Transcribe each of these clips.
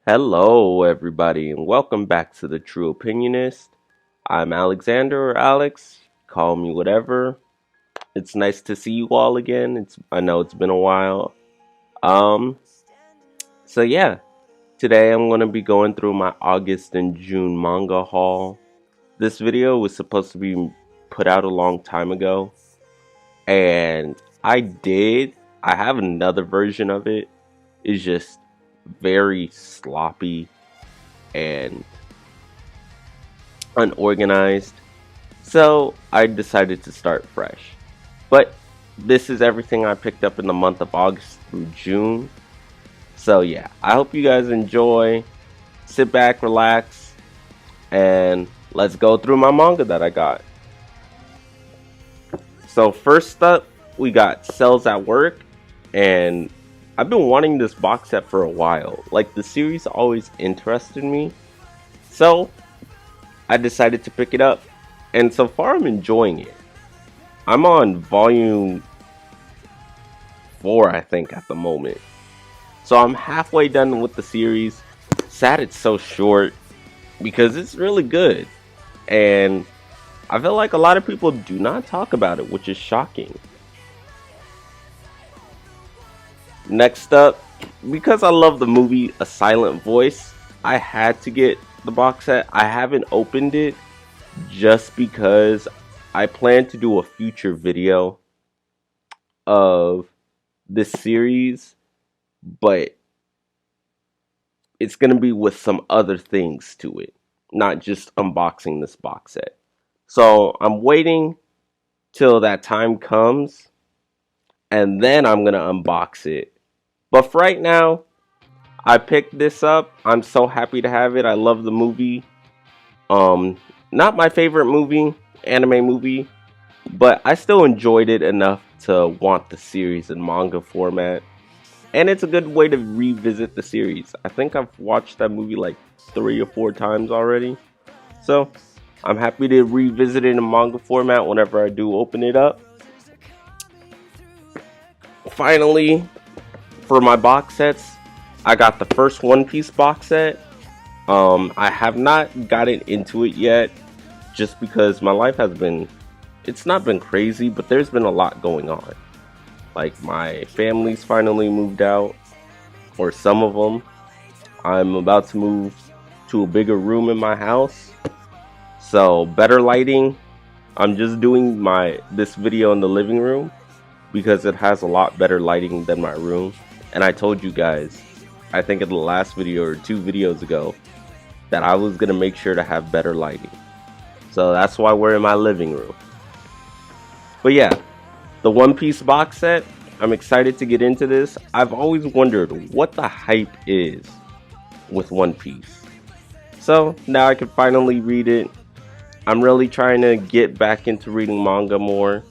Hello, everybody, and welcome back to the Thetrueopinionist. I'm Alexander or Alex. Call me whatever. It's nice to see you all again. I know it's been a while. Um, so yeah, today I'm gonna be going through my August and June manga haul. This video was supposed to be put out a long time ago, and I did. I have another version of it. It's just very sloppy and unorganized, so I decided to start fresh. But this is everything I picked up in the month of August through June. So yeah, I hope you guys enjoy. Sit back, relax, and let's go through my manga that I got. So first up, we got Cells at Work, and I've been wanting this box set for a while. Like, the series always interested me, so I decided to pick it up, and so far I'm enjoying it. I'm on volume 4, I think, at the moment. So I'm halfway done with the series. Sad it's so short, because it's really good. And I feel like a lot of people do not talk about it, which is shocking. Next up, because I love the movie A Silent Voice, I had to get the box set. I haven't opened it just because I plan to do a future video of this series, but it's going to be with some other things to it, not just unboxing this box set. So I'm waiting till that time comes, and then I'm going to unbox it. But for right now, I picked this up. I'm so happy to have it. I love the movie. Not my favorite anime movie, but I still enjoyed it enough to want the series in manga format. And it's a good way to revisit the series. I think I've watched that movie like 3 or 4 times already. So I'm happy to revisit it in manga format whenever I do open it up. Finally, for my box sets, I got the first One Piece box set. I have not gotten into it yet, just because my life it's not been crazy, but there's been a lot going on. Like, my family's finally moved out, or some of them. I'm about to move to a bigger room in my house, so better lighting. I'm just doing this video in the living room because it has a lot better lighting than my room. And I told you guys, I think in the last video or 2 videos ago, that I was gonna make sure to have better lighting. So that's why we're in my living room. But yeah, the One Piece box set, I'm excited to get into this. I've always wondered what the hype is with One Piece. So now I can finally read it. I'm really trying to get back into reading manga more.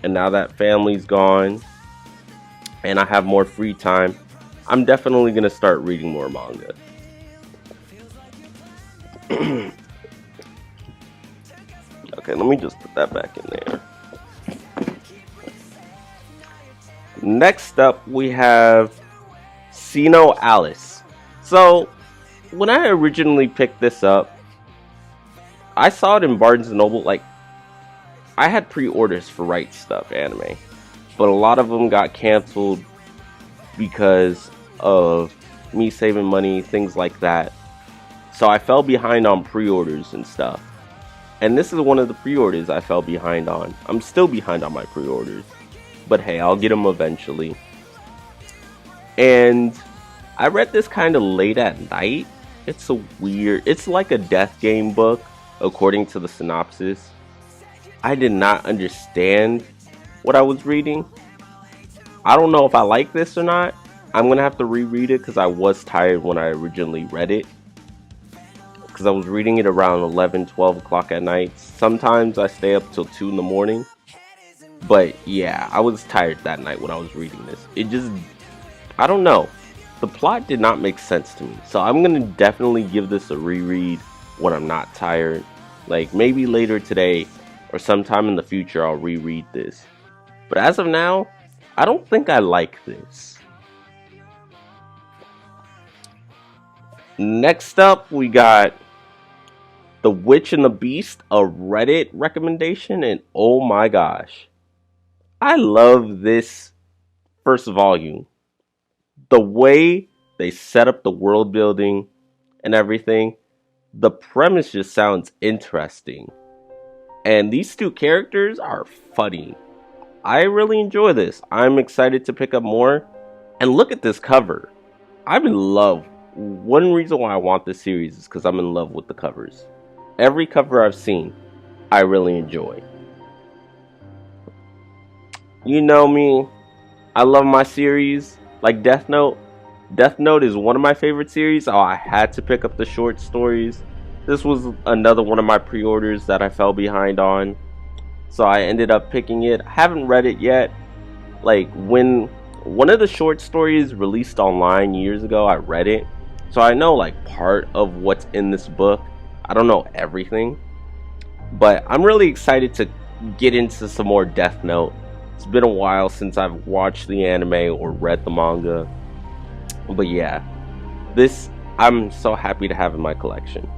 And now that family's gone and I have more free time, I'm definitely going to start reading more manga. Okay, let me just put that back in there. Next up, we have Sino Alice. So, when I originally picked this up, I saw it in Barnes & Noble. Like, I had pre-orders for Right Stuff anime, but a lot of them got canceled because of me saving money, things like that. So I fell behind on pre-orders and stuff. And this is one of the pre-orders I fell behind on. I'm still behind on my pre-orders, but hey, I'll get them eventually. And I read this kind of late at night. It's like a death game book, according to the synopsis. I did not understand what I was reading. I don't know if I like this or not. I'm gonna have to reread it because I was tired when I originally read it. Because I was reading it around 11, 12 o'clock at night. Sometimes I stay up till 2 in the morning. But yeah, I was tired that night when I was reading this. I don't know. The plot did not make sense to me. So I'm gonna definitely give this a reread when I'm not tired. Like, maybe later today or sometime in the future I'll reread this. But as of now, I don't think I like this. Next up, we got The Witch and the Beast, a Reddit recommendation, and oh my gosh, I love this first volume. The way they set up the world building and everything, the premise just sounds interesting. And these two characters are funny. I really enjoy this. I'm excited to pick up more. And look at this cover. I'm in love. One reason why I want this series is because I'm in love with the covers. Every cover I've seen, I really enjoy. You know me, I love my series. Like Death Note. Death Note is one of my favorite series. Oh, I had to pick up the short stories. This was another one of my pre-orders that I fell behind on. So I ended up picking it. I haven't read it yet. Like when one of the short stories released online years ago, I read it. So I know like part of what's in this book. I don't know everything. But I'm really excited to get into some more Death Note. It's been a while since I've watched the anime or read the manga. But yeah, this I'm so happy to have in my collection.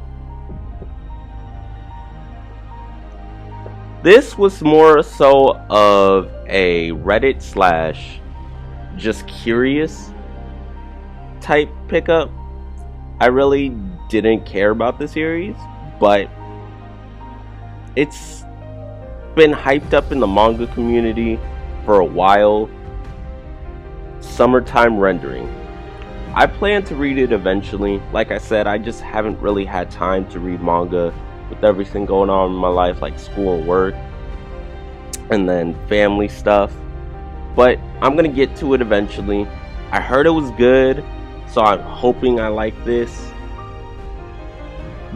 This was more so of a Reddit slash just curious type pickup. I really didn't care about the series, but it's been hyped up in the manga community for a while. Summertime Rendering. I plan to read it eventually. Like I said, I just haven't really had time to read manga with everything going on in my life, like school and work, and then family stuff. But I'm gonna get to it eventually. I heard it was good, so I'm hoping I like this.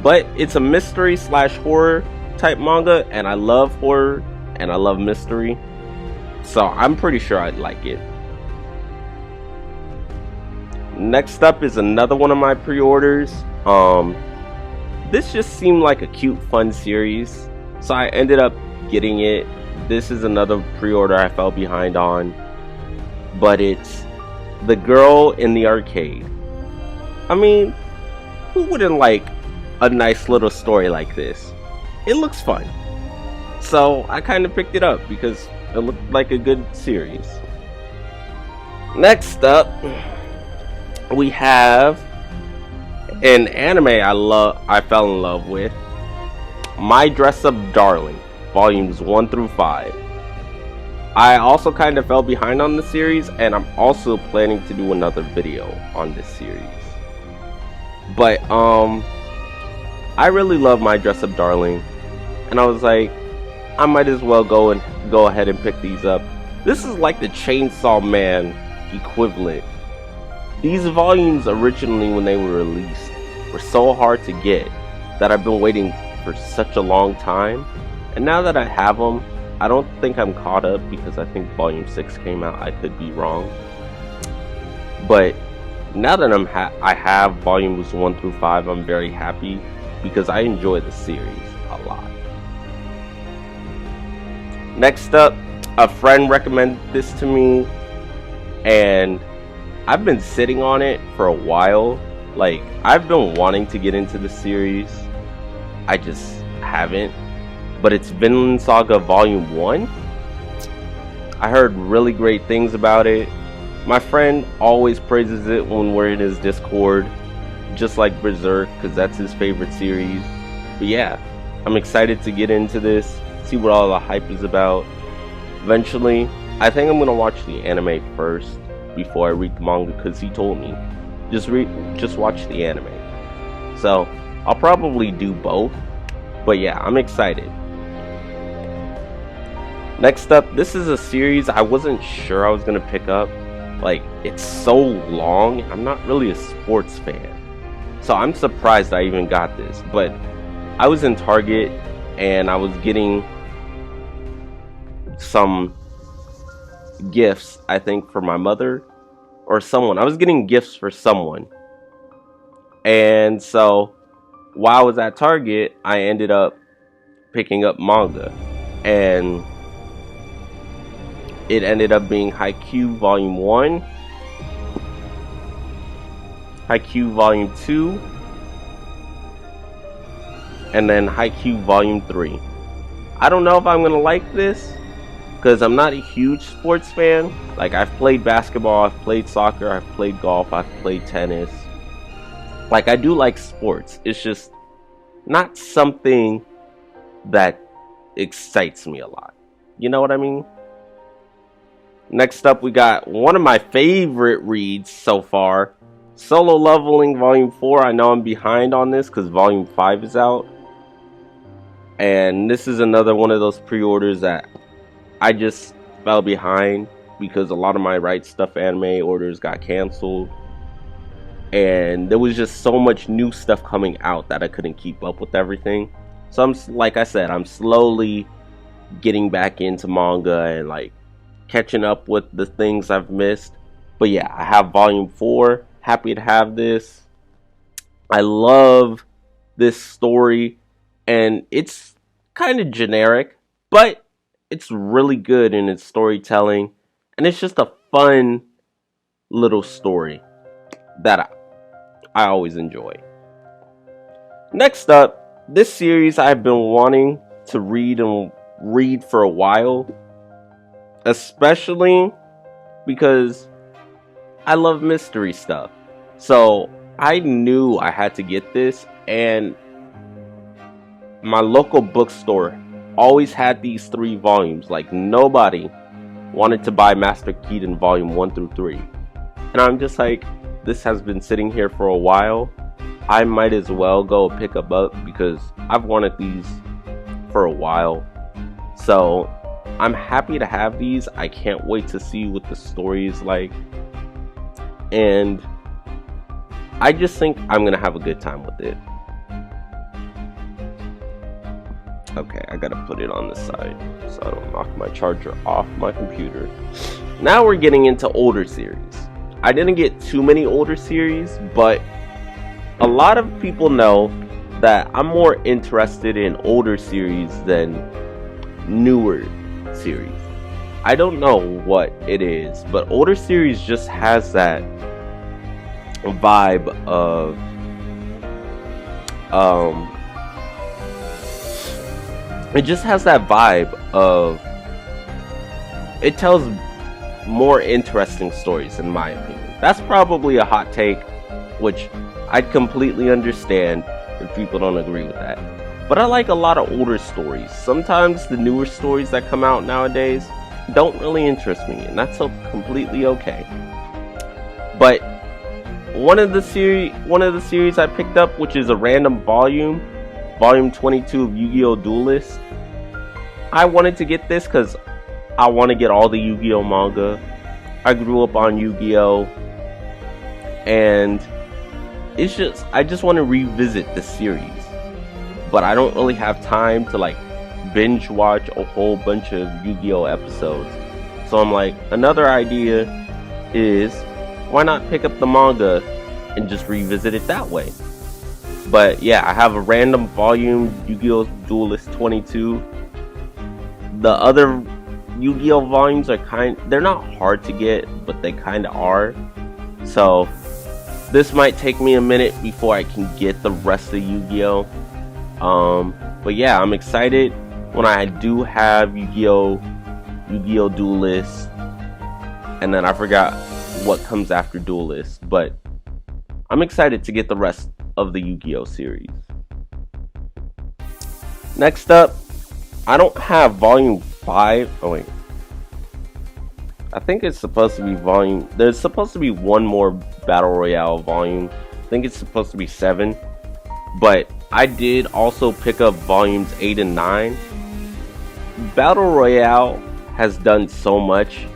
But it's a mystery slash horror type manga, and I love horror and I love mystery, so I'm pretty sure I'd like it. Next up is another one of my pre-orders. This just seemed like a cute, fun series, so I ended up getting it. This is another pre-order I fell behind on, but it's The Girl in the Arcade. I mean, who wouldn't like a nice little story like this? It looks fun, so I kind of picked it up because it looked like a good series. Next up, we have an anime I fell in love with, My Dress Up Darling, volumes 1 through 5. I also kind of fell behind on the series, and I'm also planning to do another video on this series. But I really love My Dress Up Darling, and I was like, I might as well go ahead and pick these up. This is like the Chainsaw Man equivalent. These volumes originally, when they were released, were so hard to get that I've been waiting for such a long time. And now that I have them, I don't think I'm caught up because I think volume 6 came out. I could be wrong. But now that I have volumes 1 through 5, I'm very happy because I enjoy the series a lot. Next up, a friend recommended this to me, and I've been sitting on it for a while. Like, I've been wanting to get into the series, I just haven't. But it's Finland Saga Volume 1. I heard really great things about it. My friend always praises it when we're in his Discord, just like Berserk, because that's his favorite series. But yeah, I'm excited to get into this, see what all the hype is about. Eventually, I think I'm going to watch the anime first before I read the manga, because he told me just watch the anime. So I'll probably do both, but yeah, I'm excited. Next up, this is a series I wasn't sure I was gonna pick up. Like, it's so long. I'm not really a sports fan, so I'm surprised I even got this. But I was in Target and I was getting some gifts, I think for my mother or someone. I was getting gifts for someone, and so while I was at Target, I ended up picking up manga, and it ended up being Haikyuu Volume 1, Haikyuu Volume 2, and then Haikyuu Volume 3. I don't know if I'm gonna like this, because I'm not a huge sports fan. Like, I've played basketball, I've played soccer, I've played golf, I've played tennis. Like, I do like sports. It's just not something that excites me a lot. You know what I mean? Next up, we got one of my favorite reads so far, Solo Leveling Volume 4. I know I'm behind on this because Volume 5 is out. And this is another one of those pre-orders that I just fell behind because a lot of my Right Stuff anime orders got canceled. And there was just so much new stuff coming out that I couldn't keep up with everything. So like I said, I'm slowly getting back into manga and like catching up with the things I've missed. But yeah, I have Volume 4. Happy to have this. I love this story, and it's kind of generic, but it's really good in its storytelling, and it's just a fun little story that I always enjoy. Next up, this series I've been wanting to read for a while, especially because I love mystery stuff. So I knew I had to get this, and my local bookstore always had these 3 volumes. Like, nobody wanted to buy Master Keaton Volume 1 through 3. And I'm just like, this has been sitting here for a while. I might as well go pick them up because I've wanted these for a while. So I'm happy to have these. I can't wait to see what the story is like. And I just think I'm gonna have a good time with it. Okay, I gotta put it on the side so I don't knock my charger off my computer. Now we're getting into older series. I didn't get too many older series, but a lot of people know that I'm more interested in older series than newer series. I don't know what it is, but older series just has that vibe of it just has that vibe of it tells more interesting stories, in my opinion. That's probably a hot take, which I'd completely understand if people don't agree with that. But I like a lot of older stories. Sometimes the newer stories that come out nowadays don't really interest me, and that's completely okay. But one of the series I picked up, which is a random volume 22 of YuGiOh Duelist. I wanted to get this because I want to get all the Yu-Gi-Oh manga. I grew up on Yu-Gi-Oh, and I just want to revisit the series, but I don't really have time to like binge watch a whole bunch of Yu-Gi-Oh episodes. So I'm like, another idea is, why not pick up the manga and just revisit it that way? But yeah, I have a random volume, YuGiOh Duelist 22. The other Yu-Gi-Oh volumes are they're not hard to get, but they kind of are. So this might take me a minute before I can get the rest of Yu-Gi-Oh. But yeah, I'm excited when I do have YuGiOh Duelist, and then I forgot what comes after Duelist, but I'm excited to get the rest of the Yu-Gi-Oh series. Next up, I don't have Volume 5. Oh wait, I think it's supposed to be there's supposed to be one more Battle Royale volume. I think it's supposed to be 7. But I did also pick up Volumes 8 and 9. Battle Royale has done so much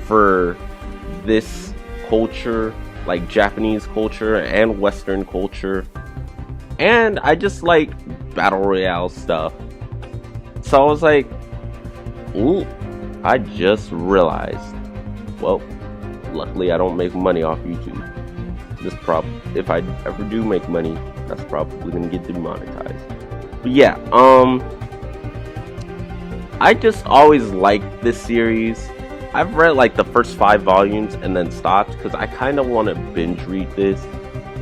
for this culture, like Japanese culture and Western culture, and I just like Battle Royale stuff. So I was like, ooh, I just realized, well, luckily I don't make money off YouTube. If I ever do make money, that's probably gonna get demonetized. But yeah, I just always liked this series. I've read like the first 5 volumes and then stopped because I kind of want to binge read this.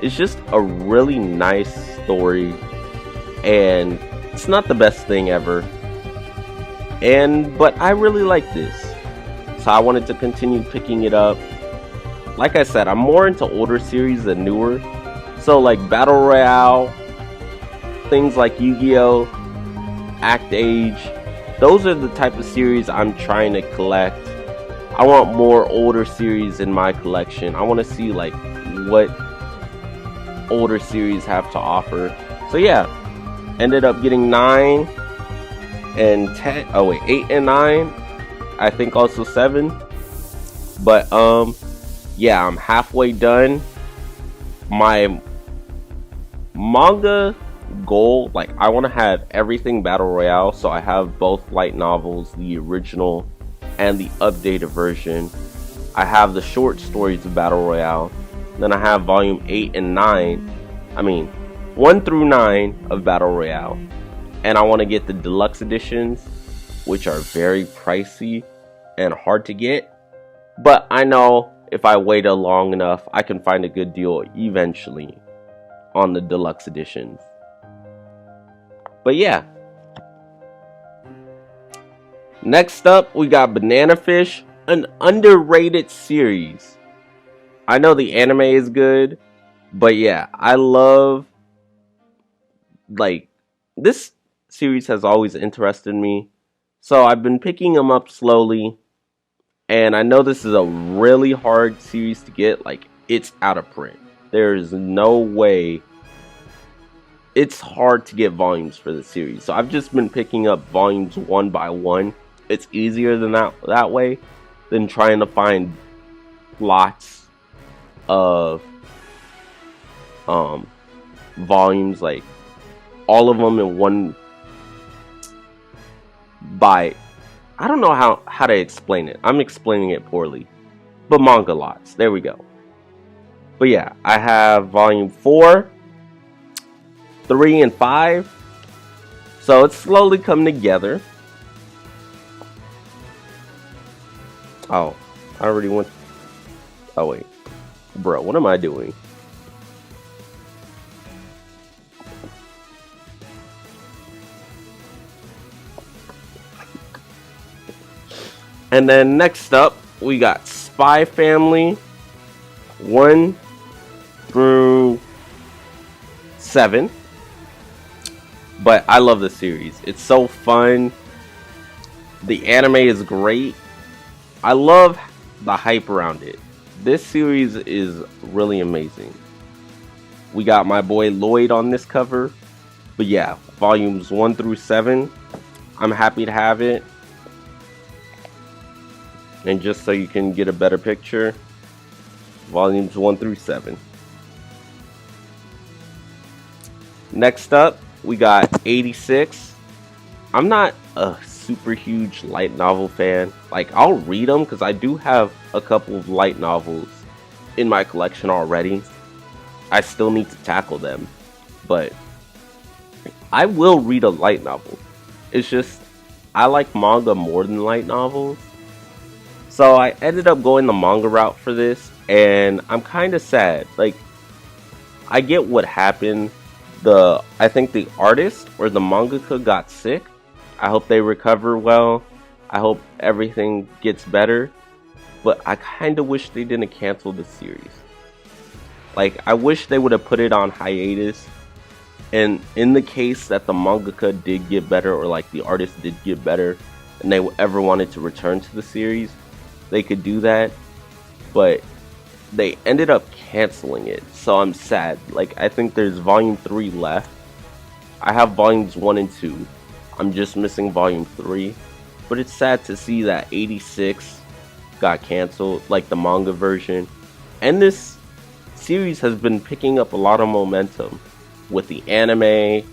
It's just a really nice story. and it's not the best thing ever. But I really like this, so I wanted to continue picking it up. Like I said, I'm more into older series than newer. So like Battle Royale, things like Yu-Gi-Oh, Act Age, those are the type of series I'm trying to collect. I want more older series in my collection. I want to see like what older series have to offer. So yeah, ended up getting 9 and 10. Oh wait, 8 and 9. I think also 7. But yeah, I'm halfway done. My manga goal, like I want to have everything Battle Royale, so I have both light novels, the original and the updated version. I have the short stories of Battle Royale. Then I have volume 8 and 9. I mean, 1 through 9 of Battle Royale. And I want to get the deluxe editions, which are very pricey and hard to get. But I know if I wait long enough, I can find a good deal eventually on the deluxe editions. But yeah. Next up, we got Banana Fish, an underrated series. I know the anime is good, but yeah, I love, like, this series has always interested me. So I've been picking them up slowly, and I know this is a really hard series to get. Like, it's out of print. There's no way. It's hard to get volumes for the series. So I've just been picking up volumes one by one. It's easier than that way than trying to find lots of volumes, like all of them in one by, I don't know how to explain it. I'm explaining it poorly. But manga lots. There we go. But yeah, I have volume 4, 3, and 5. So it's slowly coming together. Oh, I already went. Oh wait. Bro, what am I doing? And then next up, we got Spy Family 1 through 7. But I love the series. It's so fun. The anime is great. I love the hype around it. This series is really amazing. We got my boy Lloyd on this cover. But yeah, volumes 1 through 7. I'm happy to have it. And just so you can get a better picture, volumes 1 through 7. Next up, we got 86. I'm not a super huge light novel fan. Like, I'll read them because I do have a couple of light novels in my collection already. I still need to tackle them, but I will read a light novel. It's just I like manga more than light novels. So I ended up going the manga route for this, and I'm kind of sad. Like, I get what happened. I think the artist or the mangaka got sick. I hope they recover well. I hope everything gets better. But I kind of wish they didn't cancel the series. Like, I wish they would have put it on hiatus. And in the case that the mangaka did get better, or like the artist did get better, and they ever wanted to return to the series, they could do that. But they ended up canceling it. So I'm sad. Like, I think there's volume 3 left. I have volumes 1 and 2. I'm just missing volume 3. But it's sad to see that 86 got canceled, like the manga version. And this series has been picking up a lot of momentum with the anime,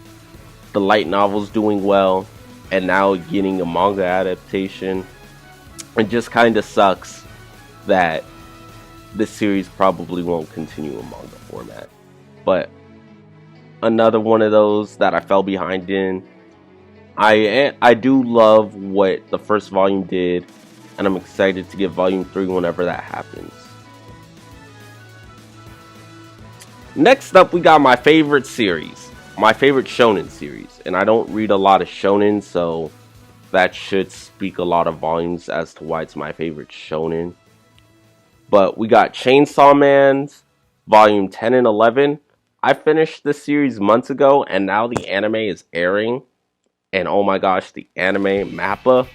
the light novels doing well, and now getting a manga adaptation. It just kind of sucks that this series probably won't continue in manga format. But another one of those that I fell behind in. I do love what the first volume did, and I'm excited to get volume 3 whenever that happens. Next up, we got my favorite series, my favorite shonen series, and I don't read a lot of shonen, so that should speak a lot of volumes as to why it's my favorite shonen. But we got Chainsaw Man's volume 10 and 11. I finished this series months ago, and now the anime is airing. And oh my gosh, the anime Mappa,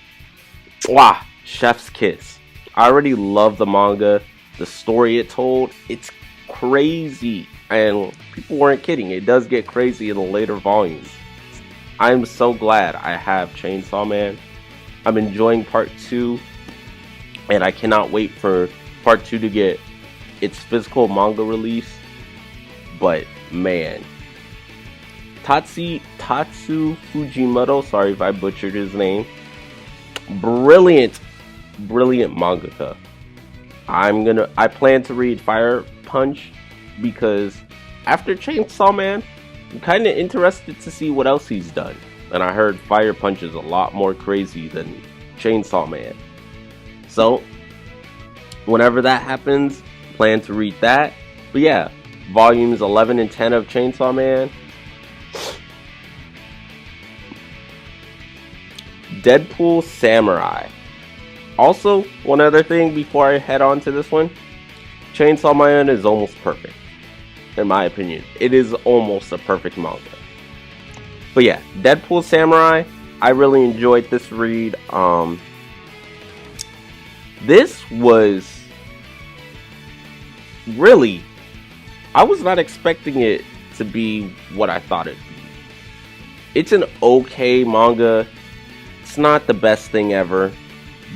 wow, chef's kiss. I already love the manga, the story it told. It's crazy, and people weren't kidding. It does get crazy in the later volumes. I'm so glad I have Chainsaw Man. I'm enjoying part 2, and I cannot wait for part 2 to get its physical manga release. But man, Tatsu Fujimoto, sorry if I butchered his name, brilliant mangaka. I plan to read Fire Punch because after Chainsaw Man, I'm kind of interested to see what else he's done. And I heard Fire Punch is a lot more crazy than Chainsaw Man. So, whenever that happens, plan to read that. But yeah, volumes 11 and 10 of Chainsaw Man. Deadpool Samurai. Also, one other thing before I head on to this one, Chainsaw Man is almost perfect. In my opinion, it is almost a perfect manga. But yeah, Deadpool Samurai, I really enjoyed this read. This was really, I was not expecting it to be what I thought it'd be. It's an okay manga. It's not the best thing ever,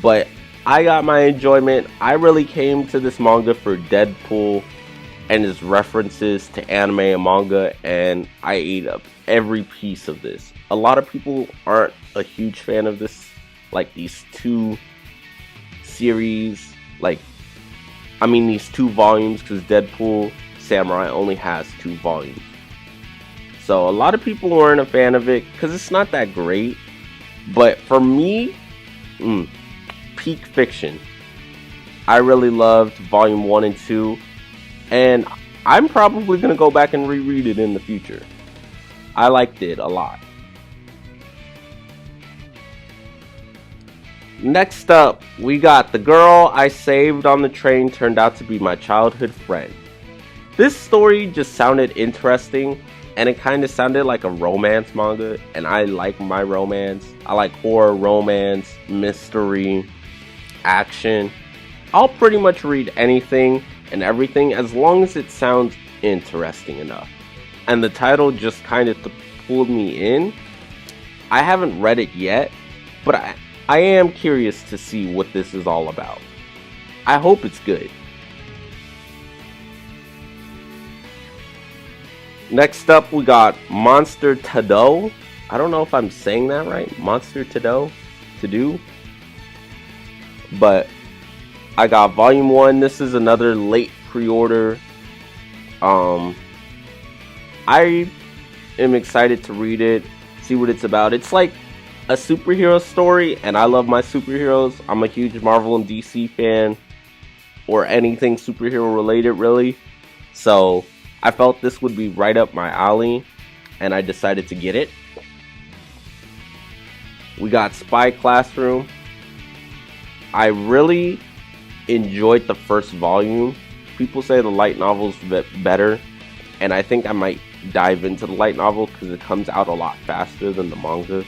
but I got my enjoyment. I really came to this manga for Deadpool and his references to anime and manga, and I ate up every piece of this. A lot of people aren't a huge fan of this, like these two series, these 2 volumes, because Deadpool Samurai only has 2 volumes. So a lot of people weren't a fan of it because it's not that great. But for me, peak fiction. I really loved volume 1 and 2, and I'm probably going to go back and reread it in the future. I liked it a lot. Next up, we got The Girl I Saved on the Train Turned Out to Be My Childhood Friend. This story just sounded interesting, and it kind of sounded like a romance manga, and I like my romance. I like horror, romance, mystery, action. I'll pretty much read anything and everything as long as it sounds interesting enough. And the title just kind of pulled me in. I haven't read it yet, but I am curious to see what this is all about. I hope it's good. Next up, we got Monster Tado. I don't know if I'm saying that right. Monster Tado? But I got volume 1. This is another late pre-order. I am excited to read it, see what it's about. It's like a superhero story, and I love my superheroes. I'm a huge Marvel and DC fan, or anything superhero related, really. So I felt this would be right up my alley, and I decided to get it. We got Spy Classroom. I really enjoyed the first volume. People say the light novel's better, and I think I might dive into the light novel because it comes out a lot faster than the manga.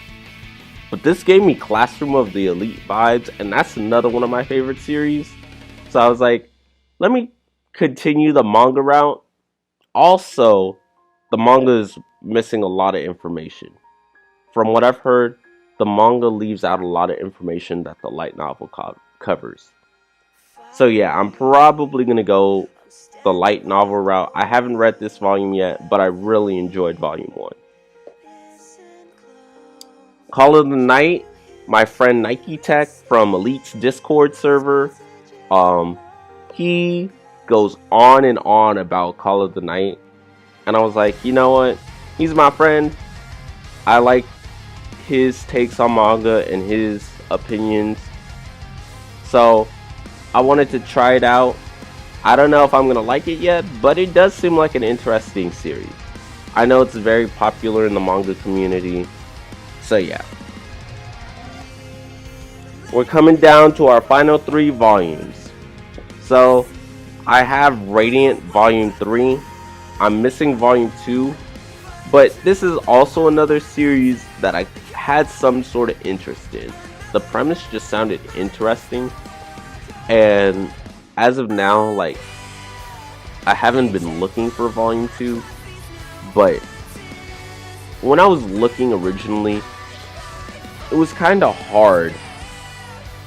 But this gave me Classroom of the Elite vibes, and that's another one of my favorite series. So I was like, let me continue the manga route. Also, the manga is missing a lot of information. From what I've heard, the manga leaves out a lot of information that the light novel covers. So yeah, I'm probably going to go the light novel route. I haven't read this volume yet, but I really enjoyed volume 1. Call of the Night, my friend Nike Tech from Elite's Discord server, he goes on and on about Call of the Night, and I was like, you know what, he's my friend. I like his takes on manga and his opinions, so I wanted to try it out. I don't know if I'm gonna like it yet, but it does seem like an interesting series. I know it's very popular in the manga community. So yeah. We're coming down to our final 3 volumes. So I have Radiant Volume 3. I'm missing Volume 2. But this is also another series that I had some sort of interest in. The premise just sounded interesting. And as of now, like, I haven't been looking for Volume 2. But when I was looking originally, it was kind of hard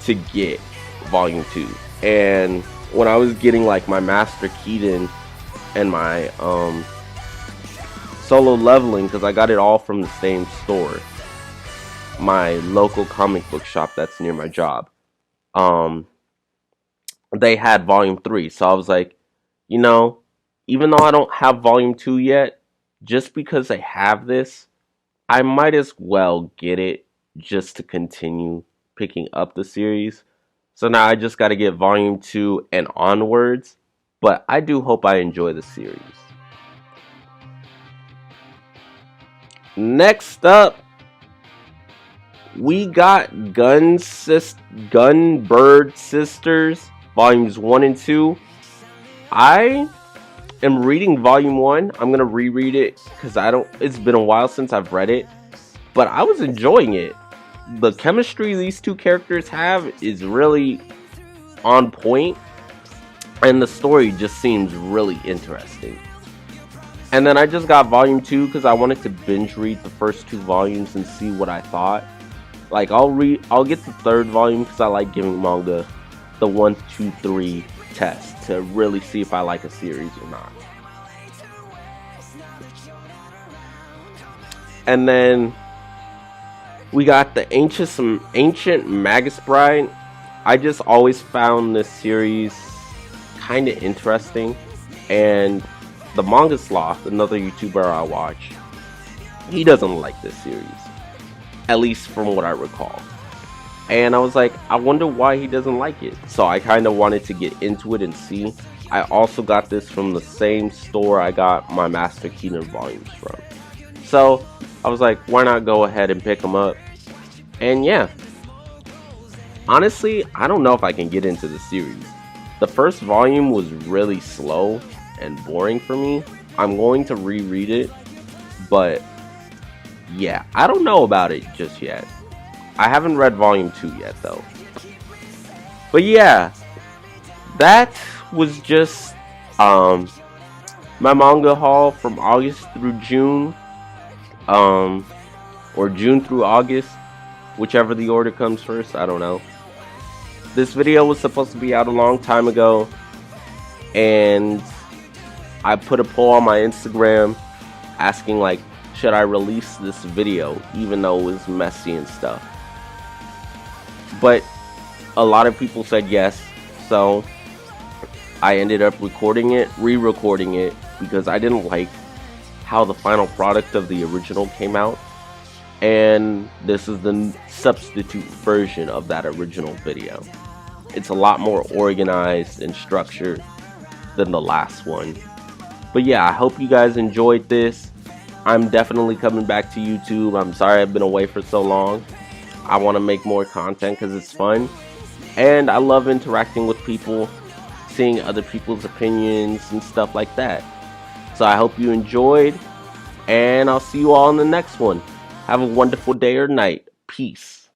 to get Volume 2. And when I was getting like my Master Keaton and my Solo Leveling, because I got it all from the same store, my local comic book shop that's near my job, they had Volume 3. So I was like, you know, even though I don't have Volume 2 yet, just because I have this, I might as well get it just to continue picking up the series. So now I just got to get Volume 2 and onwards, but I do hope I enjoy the series. Next up, we got Gunbird Sisters, Volumes 1 and 2. I am reading Volume 1. I'm going to reread it because it's been a while since I've read it, but I was enjoying it. The chemistry these two characters have is really on point, and the story just seems really interesting. And then I just got Volume 2 because I wanted to binge read the first 2 volumes and see what I thought. Like, I'll get the 3rd volume because I like giving manga the 1, 2, 3 test to really see if I like a series or not. And then we got the Ancient Magus Bride. I just always found this series kind of interesting, and the Manga Sloth, another YouTuber I watch, he doesn't like this series, at least from what I recall. And I was like, I wonder why he doesn't like it. So I kind of wanted to get into it and see. I also got this from the same store I got my Master Keaton volumes from. So I was like, why not go ahead and pick them up? And yeah, honestly, I don't know if I can get into the series. The first volume was really slow and boring for me. I'm going to reread it, but yeah, I don't know about it just yet. I haven't read Volume 2 yet though. But yeah, that was just my manga haul from August through June, or June through August, whichever the order comes first, I don't know. This video was supposed to be out a long time ago, and I put a poll on my Instagram asking, like, should I release this video even though it was messy and stuff. But a lot of people said yes, so I ended up re-recording it because I didn't like how the final product of the original came out. And this is the substitute version of that original video. It's a lot more organized and structured than the last one. But yeah, I hope you guys enjoyed this. I'm definitely coming back to YouTube. I'm sorry I've been away for so long. I want to make more content because it's fun. And I love interacting with people, seeing other people's opinions and stuff like that. So I hope you enjoyed, and I'll see you all in the next one. Have a wonderful day or night. Peace.